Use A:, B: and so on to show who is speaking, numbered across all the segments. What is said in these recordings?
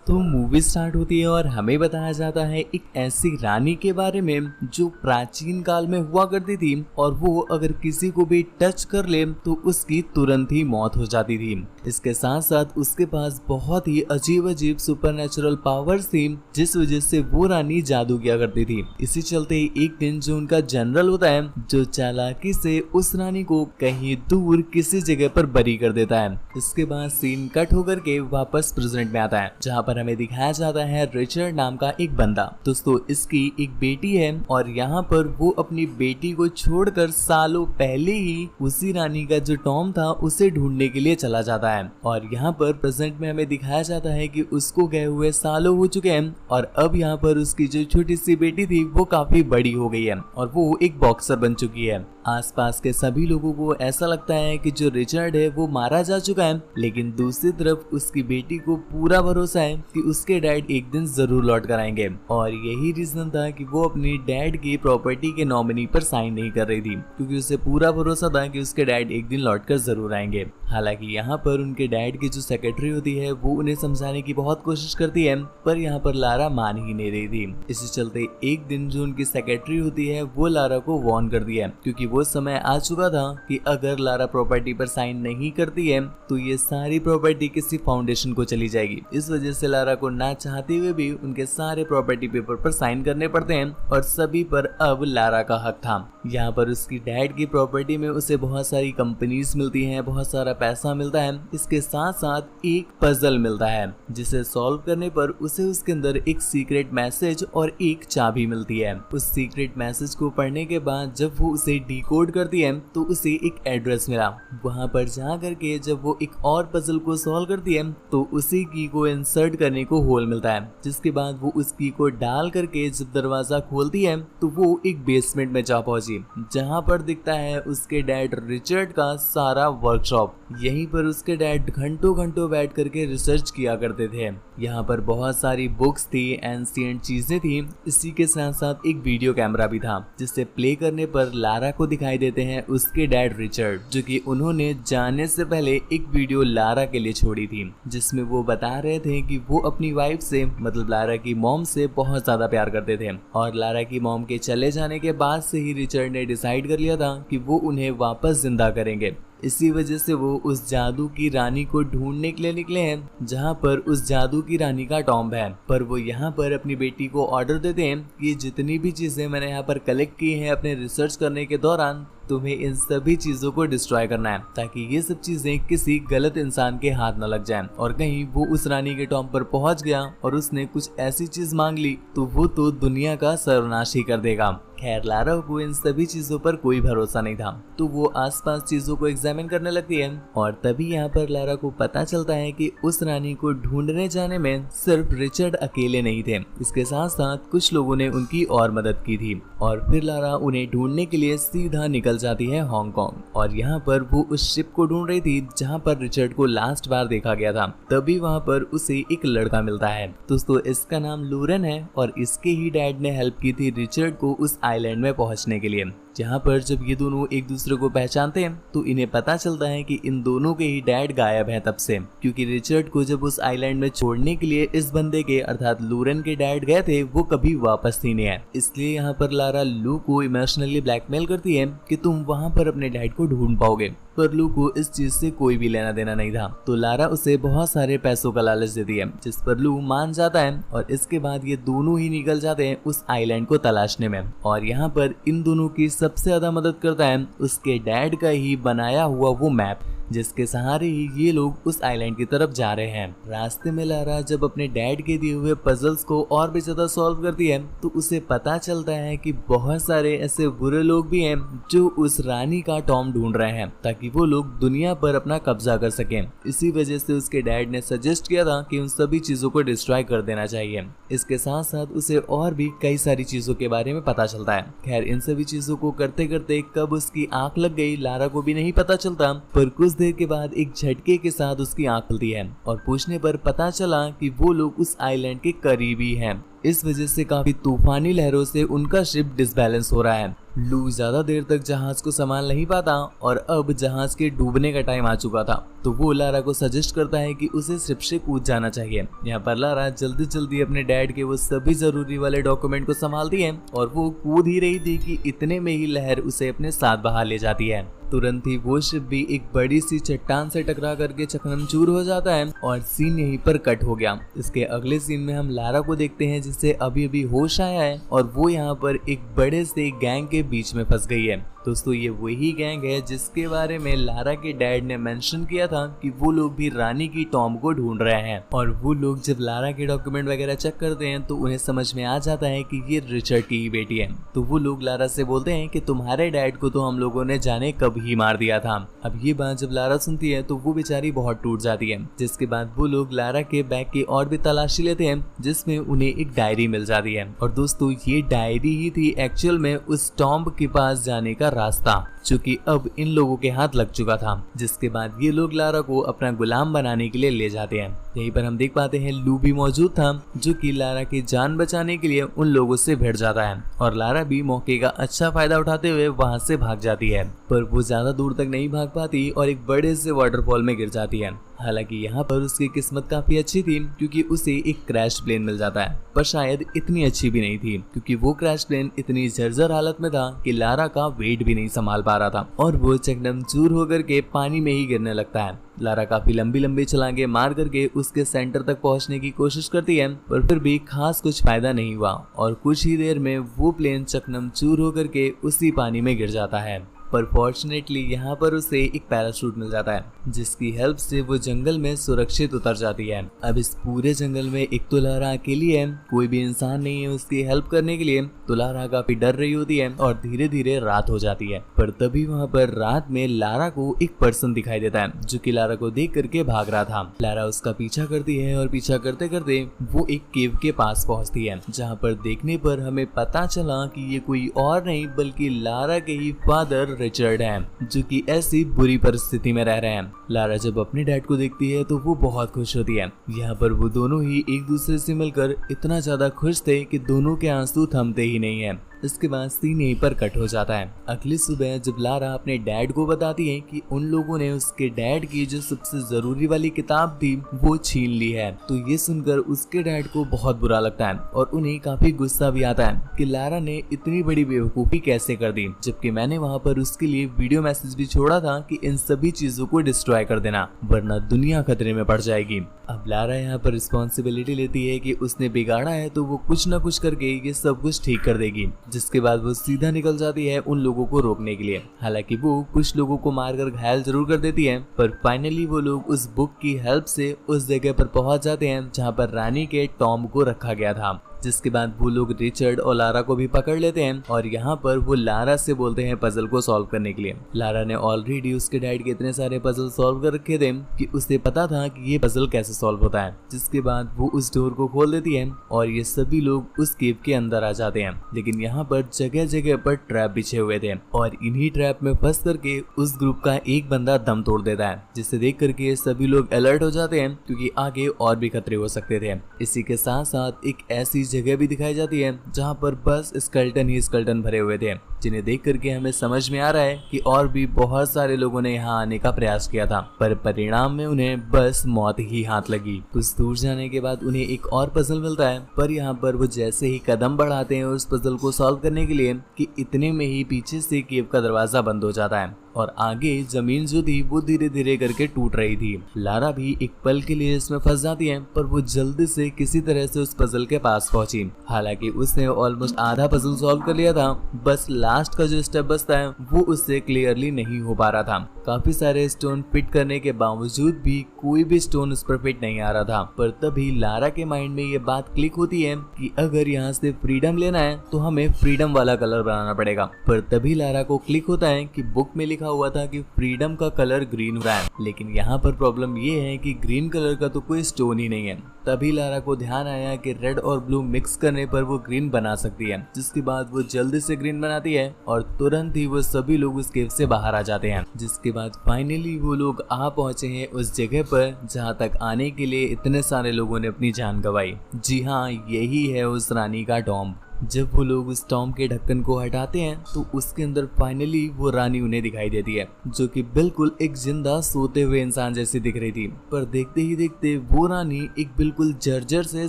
A: तो movie start होती है और हमें बताया जाता है एक ऐसी रानी के बारे में जो प्राचीन काल में हुआ करती थी और वो अगर किसी को भी टच कर ले तो उसकी तुरंत ही मौत हो जाती थी। इसके साथ साथ उसके पास बहुत ही अजीब अजीब सुपरनेचुरल पावर्स थी जिस वजह से वो रानी जादू किया करती थी। इसी चलते एक दिन जो उनका जनरल होता है जो चालाकी से उस रानी को कहीं दूर किसी जगह पर बरी कर देता है। इसके बाद सीन कट होकर के वापस प्रेजेंट में आता है जहाँ पर हमें दिखाया जाता है रिचर्ड नाम का एक बंदा। दोस्तों इसकी एक बेटी है और यहाँ पर वो अपनी बेटी को छोड़कर सालों पहले ही उसी रानी का जो टॉम था उसे ढूंढने के लिए चला जाता है। और यहाँ पर प्रेजेंट में हमें दिखाया जाता है कि उसको गए हुए सालों हो चुके हैं और अब यहाँ पर उसकी जो छोटी सी बेटी थी वो काफी बड़ी हो गई है और वो एक बॉक्सर बन चुकी है। आसपास के सभी लोगों को ऐसा लगता है कि जो रिचर्ड है वो मारा जा चुका है, लेकिन दूसरी तरफ उसकी बेटी को पूरा भरोसा है कि उसके डैड एक दिन जरूर लौट कर आएंगे। और यही रीजन था कि वो अपनी डैड की प्रॉपर्टी के नॉमिनी पर साइन नहीं कर रही थी क्योंकि उसे पूरा भरोसा था कि उसके डैड एक दिन लौट कर जरूर आएंगे। हालांकि यहाँ पर उनके डैड की जो सेक्रेटरी होती है वो उन्हें समझाने की बहुत कोशिश करती है पर यहाँ पर लारा मान ही नहीं रही थी। इसी चलते एक दिन जो उनकी सेक्रेटरी होती है वो लारा को वार्न कर दिया क्योंकि वो समय आ चुका था कि अगर लारा प्रॉपर्टी पर साइन नहीं करती है तो ये सारी प्रॉपर्टी किसी फाउंडेशन को चली जाएगी। इस वजह से लारा को ना चाहते हुए भी उनके सारे प्रॉपर्टी पेपर पर साइन करने पड़ते हैं और सभी पर अब लारा का हक था। यहाँ पर उसकी डैड की प्रॉपर्टी में उसे बहुत सारी कंपनीज मिलती हैं, बहुत सारा पैसा मिलता है। इसके साथ साथ एक पजल मिलता है जिसे सॉल्व करने पर उसे उसके अंदर एक सीक्रेट मैसेज और एक चाबी मिलती है। उस सीक्रेट मैसेज को पढ़ने के बाद जब वो उसे डिकोड करती है तो उसे एक एड्रेस मिला। वहां पर जा करके जब वो एक और पजल को सॉल्व करती है तो उसी की को इंसर्ट करने को होल मिलता है, जिसके बाद वो उस की को डाल करके जब दरवाजा खोलती है तो वो एक बेसमेंट में जा पहुंची जहां पर दिखता है उसके डैड रिचर्ड का सारा वर्कशॉप। यहीं पर उसके डैड घंटों घंटों बैठ करके रिसर्च किया करते थे। यहाँ पर बहुत सारी बुक्स थी, एंशिएंट चीजें थी। इसी के साथ साथ एक वीडियो कैमरा भी था जिसे प्ले करने पर लारा को दिखाई देते हैं उसके डैड रिचर्ड, जो कि उन्होंने जाने से पहले एक वीडियो लारा के लिए छोड़ी थी जिसमें वो बता रहे थे कि वो अपनी वाइफ से मतलब लारा की मॉम से बहुत ज्यादा प्यार करते थे और लारा की मॉम के चले जाने के बाद से ही रिचर्ड ने डिसाइड कर लिया था कि वो उन्हें वापस जिंदा करेंगे। इसी वजह से वो उस जादू की रानी को ढूंढने के लिए निकले हैं जहां पर उस जादू की रानी का टॉम्ब है। पर वो यहाँ पर अपनी बेटी को ऑर्डर देते हैं कि जितनी भी चीजें मैंने यहाँ पर कलेक्ट की हैं अपने रिसर्च करने के दौरान तुम्हें इन सभी चीजों को डिस्ट्रॉय करना है ताकि ये सब चीजें किसी गलत इंसान के हाथ न लग जाएं। और कहीं वो उस रानी के टॉम्ब पर पहुंच गया और उसने कुछ ऐसी चीज मांग ली तो वो तो दुनिया का सर्वनाश ही कर देगा। खैर लारा को इन सभी चीजों पर कोई भरोसा नहीं था तो वो आसपास चीजों को एग्जामिन करने लगती है और तभी यहाँ पर लारा को पता चलता है कि उस रानी को ढूंढने जाने में सिर्फ रिचर्ड अकेले नहीं थे, इसके साथ साथ कुछ लोगों ने उनकी और मदद की थी। और फिर लारा उन्हें ढूंढने के लिए सीधा निकल जाती है हांगकांग और यहाँ पर वो उस शिप को ढूंढ रही थी जहाँ पर रिचर्ड को लास्ट बार देखा गया था। तभी वहाँ पर उसे एक लड़का मिलता है। दोस्तों इसका नाम लूरेन है और इसके ही डैड ने हेल्प की थी रिचर्ड को उस आइलैंड में पहुंचने के लिए। जहाँ पर जब ये दोनों एक दूसरे को पहचानते हैं तो इन्हें पता चलता है कि इन दोनों के ही डैड गायब हैं तब से, क्योंकि रिचर्ड को जब उस आइलैंड में छोड़ने के लिए इस बंदे के अर्थात लूरेन के डैड गए थे वो कभी वापस ही नहीं आए। इसलिए यहाँ पर लारा लू को इमोशनली ब्लैकमेल करती है कि तुम वहाँ पर अपने डैड को ढूंढ पाओगे। पर लू को इस चीज से कोई भी लेना देना नहीं था तो लारा उसे बहुत सारे पैसों का लालच देती है जिस पर लू मान जाता है और इसके बाद ये दोनों ही निकल जाते हैं उस आइलैंड को तलाशने में। और यहाँ पर इन दोनों की सबसे ज्यादा मदद करता है उसके डैड का ही बनाया हुआ वो मैप जिसके सहारे ही ये लोग उस आइलैंड की तरफ जा रहे हैं। रास्ते में लारा जब अपने डैड के दिए हुए पजल्स को और भी ज्यादा सॉल्व करती है तो उसे पता चलता है कि बहुत सारे ऐसे बुरे लोग भी हैं जो उस रानी का टॉम्ब ढूंढ रहे हैं ताकि वो लोग दुनिया पर अपना कब्जा कर सकें। इसी वजह से उसके डैड ने सजेस्ट किया था कि उन सभी चीजों को डिस्ट्रॉय कर देना चाहिए। इसके साथ साथ उसे और भी कई सारी चीजों के बारे में पता चलता है। खैर इन सभी चीजों को करते करते कब उसकी आंख लग गई लारा को भी नहीं पता चलता, पर कुछ देर के बाद एक झटके के साथ उसकी आंख खुलती है और पूछने पर पता चला कि वो लोग उस आइलैंड के करीबी हैं। इस वजह से काफी तूफानी लहरों से उनका शिप डिसबैलेंस हो रहा है। लू ज्यादा देर तक जहाज को संभाल नहीं पाता और अब जहाज के डूबने का टाइम आ चुका था। तो वो लारा को सजेस्ट करता है कि उसे शिप से कूद जाना चाहिए। यहाँ पर लारा जल्दी जल्दी अपने डैड के वो सभी जरूरी वाले डॉक्यूमेंट को संभालती है और वो कूद ही रही थी कि इतने में ही लहर उसे अपने साथ बहा ले जाती है। तुरंत ही वो शिप भी एक बड़ी सी चट्टान से टकरा करके चकनाचूर हो जाता है और सीन यहीं पर कट हो गया। इसके अगले सीन में हम लारा को देखते हैं जिसे अभी अभी होश आया है और वो यहाँ पर एक बड़े से गैंग के बीच में फंस गई है। दोस्तों ये वही गैंग है जिसके बारे में लारा के डैड ने मेंशन किया था कि वो लोग भी रानी की टॉम को ढूंढ रहे हैं। और वो लोग जब लारा के डॉक्यूमेंट वगैरह चेक करते हैं तो उन्हें समझ में आ जाता है कि ये रिचर्ड की ही बेटी है। तो वो लोग लारा से बोलते हैं कि तुम्हारे डैड को तो हम लोगों ने जाने कब ही मार दिया था। अब ये बात जब लारा सुनती है तो वो बेचारी बहुत टूट जाती है। जिसके बाद वो लोग लारा के बैग की और भी तलाशी लेते हैं जिसमें उन्हें एक डायरी मिल जाती है। और दोस्तों ये डायरी ही थी एक्चुअल में उस टॉम्ब के पास जाने का रास्ता, जो कि अब इन लोगों के हाथ लग चुका था। जिसके बाद ये लोग लारा को अपना गुलाम बनाने के लिए ले जाते हैं। यहीं पर हम देख पाते हैं लू भी मौजूद था जो कि लारा की जान बचाने के लिए उन लोगों से भिड़ जाता है और लारा भी मौके का अच्छा फायदा उठाते हुए वहां से भाग जाती है। पर वो ज्यादा दूर तक नहीं भाग पाती और एक बड़े से वाटरफॉल में गिर जाती है। हालांकि यहाँ पर उसकी किस्मत काफी अच्छी थी क्योंकि उसे एक क्रैश प्लेन मिल जाता है, पर शायद इतनी अच्छी भी नहीं थी क्योंकि वो क्रैश प्लेन इतनी जर्जर हालत में था कि लारा का वेट भी नहीं संभाल पा रहा था और वो चकनाचूर होकर के पानी में ही गिरने लगता है। लारा काफी लंबी लंबी छलांगे मार करके उसके सेंटर तक पहुंचने की कोशिश करती है पर फिर भी खास कुछ फायदा नहीं हुआ और कुछ ही देर में वो प्लेन चकनाचूर होकर के उसी पानी में गिर जाता है। पर फॉर्चुनेटली यहाँ पर उसे एक पैराशूट मिल जाता है जिसकी हेल्प से वो जंगल में सुरक्षित उतर जाती है। अब इस पूरे जंगल में एक तो लारा अकेली है, कोई भी इंसान नहीं है उसकी हेल्प करने के लिए। तो लारा काफी डर रही होती है और धीरे धीरे रात हो जाती है। पर तभी वहाँ पर रात में लारा को एक पर्सन दिखाई देता है जो कि लारा को देख करके भाग रहा था। लारा उसका पीछा करती है और पीछा करते करते वो एक केव के पास पहुँचती है जहाँ पर देखने पर हमें पता चला कि ये कोई और नहीं बल्कि लारा के ही फादर रिचर्ड है जो कि ऐसी बुरी परिस्थिति में रह रहे हैं। लारा जब अपने डैड को देखती है तो वो बहुत खुश होती है। यहाँ पर वो दोनों ही एक दूसरे से मिलकर इतना ज्यादा खुश थे कि दोनों के आंसू थमते ही नहीं है। इसके बाद सीन यहीं पर कट हो जाता है। अगली सुबह जब लारा अपने डैड को बताती है कि उन लोगों ने उसके डैड की जो सबसे जरूरी वाली किताब थी वो छीन ली है, तो ये सुनकर उसके डैड को बहुत बुरा लगता है और उन्हें काफी गुस्सा भी आता है कि लारा ने इतनी बड़ी बेवकूफी कैसे कर दी, जबकि मैंने वहाँ पर उसके लिए वीडियो मैसेज भी छोड़ा था कि इन सभी चीजों को डिस्ट्रॉय कर देना वरना दुनिया खतरे में पड़ जाएगी। अब लारा यहाँ पर रिस्पॉन्सिबिलिटी लेती है कि उसने बिगाड़ा है तो वो कुछ न कुछ करके ये सब कुछ ठीक कर देगी। जिसके बाद वो सीधा निकल जाती है उन लोगों को रोकने के लिए। हालांकि वो कुछ लोगों को मारकर घायल जरूर कर देती है पर फाइनली वो लोग उस बुक की हेल्प से उस जगह पर पहुंच जाते हैं जहां पर रानी के टॉम को रखा गया था। जिसके बाद वो लोग रिचर्ड और लारा को भी पकड़ लेते हैं और यहाँ पर वो लारा से बोलते हैं पजल को सॉल्व करने के लिए। लारा ने ऑलरेडी उसके डैड के इतने सारे पजल सॉल्व कर रखे थे कि उसे पता था कि ये पजल कैसे सॉल्व होता है। जिसके बाद वो उस डोर को खोल देती है और ये सभी लोग उस केव के अंदर आ जाते हैं। लेकिन यहाँ पर जगह जगह पर ट्रैप बिछे हुए थे और इन्हीं ट्रैप में फंस करके उस ग्रुप का एक बंदा दम तोड़ देता है, जिसे देख करके सभी लोग अलर्ट हो जाते हैं क्योंकि आगे और भी खतरे हो सकते थे। इसी के साथ साथ एक ऐसी जगह भी दिखाई जाती है जहां पर बस स्केलेटन ही स्केलेटन भरे हुए थे, जिन्हें देख करके हमें समझ में आ रहा है कि और भी बहुत सारे लोगों ने यहाँ आने का प्रयास किया था पर परिणाम में उन्हें बस मौत ही हाथ लगी। कुछ दूर जाने के बाद उन्हें एक और पजल मिलता है पर यहाँ पर वो जैसे ही कदम बढ़ाते हैं उस पजल को सॉल्व करने के लिए कि इतने में ही पीछे से केव का दरवाजा बंद हो जाता है और आगे जमीन जो थी वो धीरे धीरे करके टूट रही थी। लारा भी एक पल के लिए इसमें फंस जाती है पर वो जल्दी से किसी तरह से उस पजल के पास पहुंची। हालांकि उसने ऑलमोस्ट आधा पजल सॉल्व कर लिया था, बस लास्ट का जो स्टेप बचता है वो उससे क्लियरली नहीं हो पा रहा था। काफी सारे स्टोन फिट करने के बावजूद भी कोई भी स्टोन उस पर फिट नहीं आ रहा था। पर तभी लारा के माइंड में ये बात क्लिक होती है कि अगर यहाँ से फ्रीडम लेना है तो हमें फ्रीडम वाला कलर बनाना पड़ेगा। पर तभी लारा को क्लिक होता है कि बुक में लिखा हुआ था कि फ्रीडम का कलर ग्रीन हो रहा है, लेकिन यहाँ पर प्रॉब्लम ये है कि ग्रीन कलर का तो कोई स्टोन ही नहीं है। तभी लारा को ध्यान आया कि रेड और ब्लू मिक्स करने पर वो ग्रीन बना सकती है। जिसके बाद वो जल्दी से ग्रीन बनाती है और तुरंत ही वो सभी लोग उस केव से बाहर आ जाते हैं। जिसके बाद फाइनली वो लोग आ पहुंचे हैं उस जगह पर जहाँ तक आने के लिए इतने सारे लोगों ने अपनी जान गंवाई। जी हाँ, यही है उस रानी का टॉम्ब। जब वो लोग उस टॉम्ब के ढक्कन को हटाते हैं तो उसके अंदर फाइनली वो रानी उन्हें दिखाई देती है, जो कि बिल्कुल एक जिंदा सोते हुए इंसान जैसी दिख रही थी। पर देखते ही देखते वो रानी एक बिल्कुल जर्जर से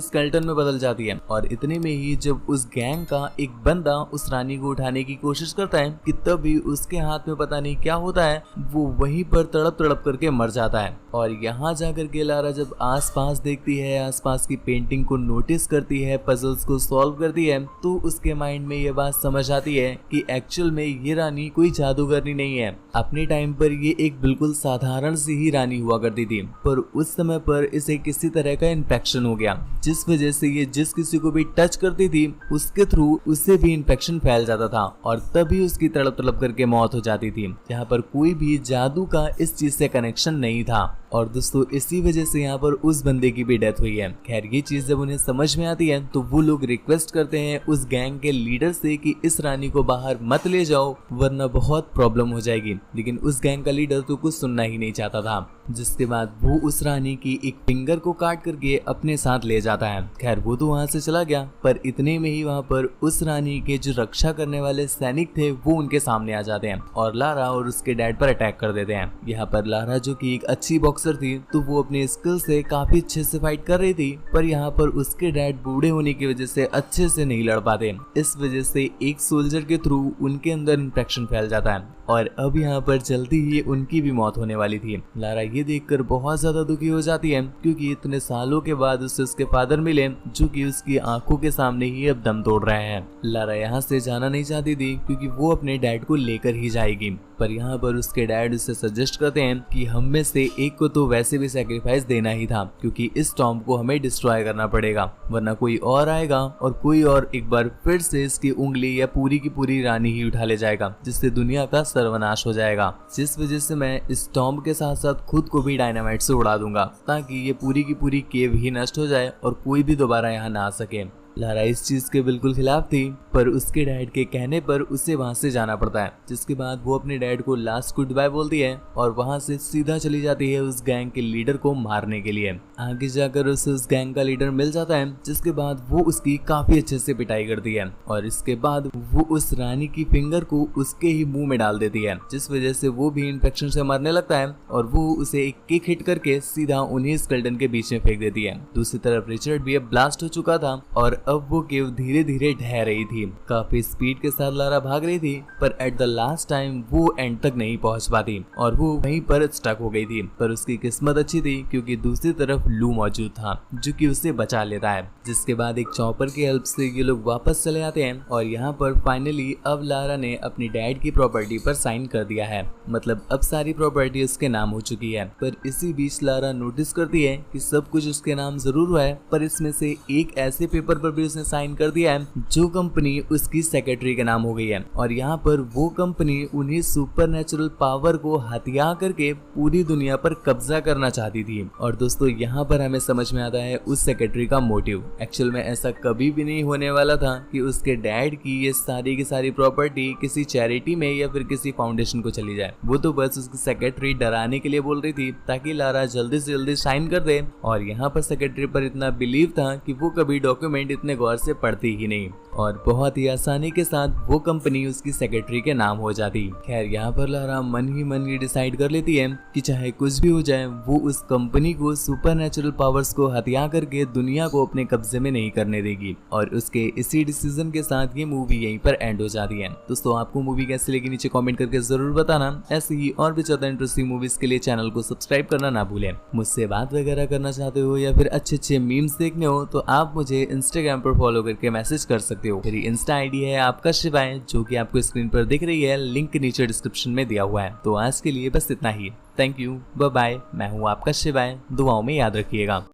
A: स्केलेटन में बदल जाती है। और इतने में ही जब उस गैंग का एक बंदा उस रानी को उठाने की कोशिश करता है कि तभी उसके हाथ में पता नहीं क्या होता है, वो वहीं पर तड़प तड़प करके मर जाता है। और यहाँ जाकर के लारा जब आसपास देखती है, आसपास की पेंटिंग को नोटिस करती है, पजल्स को सॉल्व करती है, तो उसके माइंड में ये बात समझ आती है कि एक्चुअल में ये रानी कोई जादूगरनी नहीं है। अपने टाइम पर ये एक बिल्कुल साधारण सी ही रानी हुआ करती थी, पर उस समय पर इसे किसी तरह का इन्फेक्शन हो गया, जिस वजह से ये जिस किसी को भी टच करती थी उसके थ्रू उससे भी इन्फेक्शन फैल जाता था और तभी उसकी तड़प तड़प करके मौत हो जाती थी। यहाँ पर कोई भी जादू का इस चीज से कनेक्शन नहीं था। और दोस्तों इसी वजह से यहाँ पर उस बंदे की भी डेथ हुई है। खैर ये चीज जब उन्हें समझ में आती है तो वो लोग रिक्वेस्ट करते हैं उस गैंग के लीडर से कि इस रानी को बाहर मत ले जाओ वरना बहुत प्रॉब्लम हो जाएगी। लेकिन उस गैंग का लीडर तो कुछ सुनना ही नहीं चाहता था, जिसके बाद वो उस रानी की एक फिंगर को काट करके अपने साथ ले जाता है। खैर वो तो वहां से चला गया, पर इतने में ही वहां पर उस रानी के जो रक्षा करने वाले सैनिक थे वो उनके सामने आ जाते हैं और लारा और उसके डैड पर अटैक कर देते हैं। यहाँ पर लारा जो कि एक अच्छी बॉक्सर थी तो वो अपने स्किल से काफी अच्छे से फाइट कर रही थी, पर यहाँ पर उसके डैड बूढ़े होने की वजह से अच्छे से नहीं लड़ पाते। इस वजह से एक सोल्जर के थ्रू उनके अंदर इन्फेक्शन फैल जाता है और अब यहाँ पर जल्दी ही उनकी भी मौत होने वाली थी। लारा ये देखकर बहुत ज्यादा दुखी हो जाती है क्योंकि इतने सालों के बाद उससे उसके फादर मिले जो कि उसकी आंखों के सामने ही अब दम तोड़ रहे हैं। लारा यहाँ से जाना नहीं चाहती थी क्योंकि वो अपने डैड को लेकर ही जाएगी, पर यहाँ पर उसके डैड उसे सजेस्ट करते हैं कि हम में से एक को तो वैसे भी सैक्रिफाइस देना ही था क्योंकि इस टॉम्ब को हमें डिस्ट्रॉय करना पड़ेगा वरना कोई और आएगा और कोई और एक बार फिर से इसकी उंगली या पूरी की पूरी रानी ही उठा ले जाएगा, जिससे दुनिया का सर्वनाश हो जाएगा। जिस वजह से मैं इस टॉम्ब के साथ साथ खुद को भी डायनामाइट से उड़ा दूंगा ताकि ये पूरी की पूरी केव ही नष्ट हो जाए और कोई भी दोबारा यहाँ ना आ सके। लारा इस चीज के बिल्कुल खिलाफ थी, पर उसके डैड के कहने पर उसे वहां से जाना पड़ता है, जिसके बाद वो अपने डैड को लास्ट गुड बाय बोलती है और वहां से सीधा चली जाती है उस गैंग के लीडर को मारने के लिए। आगे जाकर उसे उस गैंग का लीडर मिल जाता है, जिसके बाद वो उसकी काफी अच्छे से पिटाई करती है और इसके बाद वो उस रानी की फिंगर को उसके ही मुंह में डाल देती है, जिस वजह से वो भी इन्फेक्शन से मरने लगता है और वो उसे एक किक हिट करके सीधा उन्हीं स्केलेटन के बीच में फेंक देती है। दूसरी तरफ रिचर्ड भी अब ब्लास्ट हो चुका था और अब वो केव धीरे धीरे ढह रही थी। काफी स्पीड के साथ लारा भाग रही थी, पर एट द लास्ट टाइम वो एंड तक नहीं पहुंच पाती और वो वहीं पर स्टक हो गई थी। पर उसकी किस्मत अच्छी थी क्योंकि दूसरी तरफ लू मौजूद था जो कि उसे बचा लेता है, जिसके बाद एक चॉपर की हेल्प से ये लोग वापस चले आते हैं और यहाँ पर फाइनली अब लारा ने अपनी डैड की प्रॉपर्टी पर साइन कर दिया है, मतलब अब सारी प्रॉपर्टी उसके नाम हो चुकी है। पर इसी बीच लारा नोटिस करती है कि सब कुछ उसके नाम जरूर हुआ है, पर इसमें से एक ऐसे पेपर पर भी उसने साइन कर दिया है जो कंपनी उसकी सेक्रेटरी के नाम हो गई है और यहाँ पर वो कंपनी उन्हीं सुपरनेचुरल पावर को हथिया करके पूरी दुनिया पर कब्जा करना चाहती थी। और दोस्तों यहाँ पर हमें समझ में आता है उस सेक्रेटरी का मोटिव। एक्चुअल में ऐसा कभी भी नहीं होने वाला था कि उसके डैड की ये सारी की सारी प्रॉपर्टी किसी चैरिटी में या फिर किसी फाउंडेशन को चली जाए। वो तो बस उसकी सेक्रेटरी डराने के लिए बोल रही थी ताकि लारा जल्दी से जल्दी साइन कर दे और यहाँ पर सेक्रेटरी पर इतना बिलीव था कि वो कभी डॉक्यूमेंट इतने गौर से पढ़ती ही नहीं और बहुत ही आसानी के साथ वो कंपनी उसकी सेक्रेटरी के नाम हो जाती। खैर यहाँ पर लारा मन ही मन ये डिसाइड कर लेती है कि चाहे कुछ भी हो जाए वो उस कंपनी को सुपरनेचुरल पावर्स को हथिया करके दुनिया को अपने कब्जे में नहीं करने देगी और उसके इसी डिसीजन के साथ ये मूवी यहीं पर एंड हो जाती है। दोस्तों आपको मूवी कैसी लगी नीचे कमेंट करके जरूर बताना। ऐसे ही और भी ज्यादा इंटरेस्टिंग मूवीज के लिए चैनल को सब्सक्राइब करना ना भूलें। मुझसे बात वगैरह करना चाहते हो या फिर अच्छे अच्छे मीम्स देखने हो तो आप मुझे इंस्टाग्राम पर फॉलो करके मैसेज कर सकते हो। मेरी इंस्टा आईडी है आपका शिवाय, जो कि आपको स्क्रीन पर दिख रही है, लिंक नीचे डिस्क्रिप्शन में दिया हुआ है। तो आज के लिए बस इतना ही। Thank you, bye bye. मैं हूँ आपका शिवाय, दुआओं में याद रखिएगा।